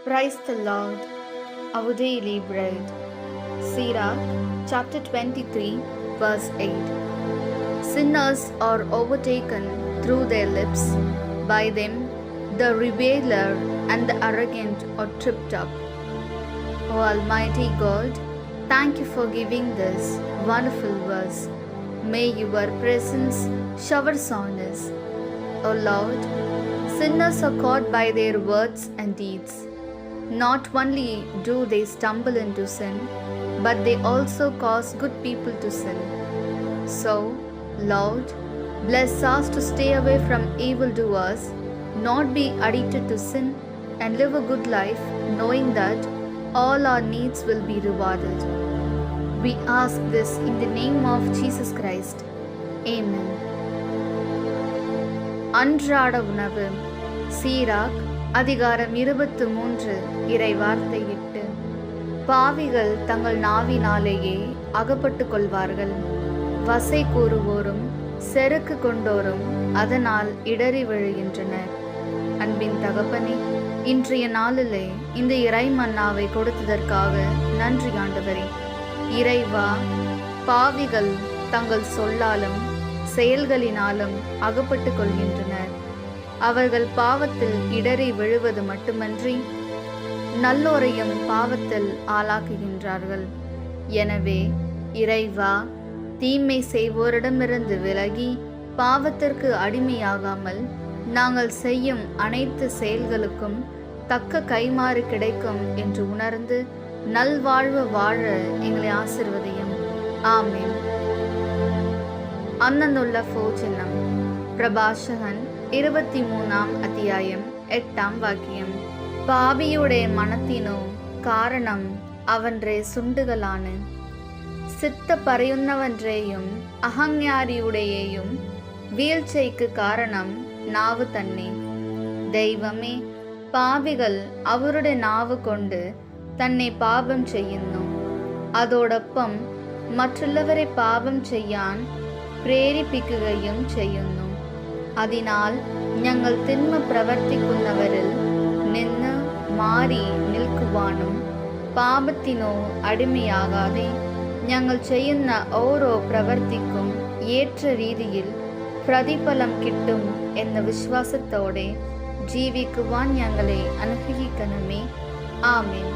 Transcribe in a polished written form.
Praise the Lord, our daily bread. Sirach, chapter 23, verse 8. Sinners are overtaken through their lips. By them, the reviler and the arrogant are tripped up. O Almighty God, thank you for giving this wonderful verse. May your presence showers on us. O Lord, sinners are caught by their words and deeds. Not only do they stumble into sin, but they also cause good people to sin. So, Lord, bless us to stay away from evildoers, not be addicted to sin, and live a good life, knowing that all our needs will be rewarded. We ask this in the name of Jesus Christ. Amen. அன்றாட உணவு. சீராக் அதிகாரம் 23 இறை வார்த்தை 8. பாவிகள் தங்கள் நாவினாலேயே அகப்பட்டு கொள்வார்கள். வசை கூறுவோரும் செருக்கு கொண்டோரும் அதனால் இடறி விழுகின்றனர். அன்பின் தகப்பனே, இன்றைய நாளிலே இந்த இறை மன்னாவை கொடுத்ததற்காக நன்றி ஆண்டவரே. இறைவா, பாவிகள் தங்கள் சொல்லாலும் செயல்களினாலும் அகப்பட்டு கொள்கின்றனர். அவர்கள் பாவத்தில் இடறி விழுவது மட்டுமன்றி நல்லோரையும் பாவத்தில் ஆளாக்குகின்றார்கள். எனவே இறைவா, தீமை செய்வோரிடமிருந்து விலகி பாவத்திற்கு அடிமையாகாமல் நாங்கள் செய்யும் அனைத்து செயல்களுக்கும் தக்க கைமாறு கிடைக்கும் என்று உணர்ந்து நல்வாழ்வு வாழ எங்களை ஆசிர்வதியும். ஆமென். അന്നുള്ള ഭോജനം. പ്രഭാഷകൻ 23 അധ്യായം 8 വാക്യം. പാപിയുടെ മനത്തിനു കാരണം അവന്റെ സുണ്ടുകളാണ്. സിത്ത പറയുന്നവന്റെയും അഹങ്കാരിയുടെയും വീഴ്ചയ്ക്ക് കാരണം നാവ് തന്നെ. ദൈവമേ, പാപികൾ അവരുടെ നാവ് കൊണ്ട് തന്നെ പാപം ചെയ്യുന്നു. അതോടൊപ്പം മറ്റുള്ളവരെ പാപം ചെയ്യാൻ പ്രേരിപ്പിക്കുകയും ചെയ്യുന്നു. അതിനാൽ ഞങ്ങൾ തിന്മ പ്രവർത്തിക്കുന്നവരിൽ നിന്ന് മാറി നിൽക്കുവാനും പാപത്തിനോ അടിമയാകാതെ ഞങ്ങൾ ചെയ്യുന്ന ഓരോ പ്രവൃത്തിക്കും ഏറ്റ രീതിയിൽ പ്രതിഫലം കിട്ടും എന്ന വിശ്വാസത്തോടെ ജീവിക്കുവാൻ ഞങ്ങളെ അനുഗ്രഹിക്കണമേ. ആമേൻ.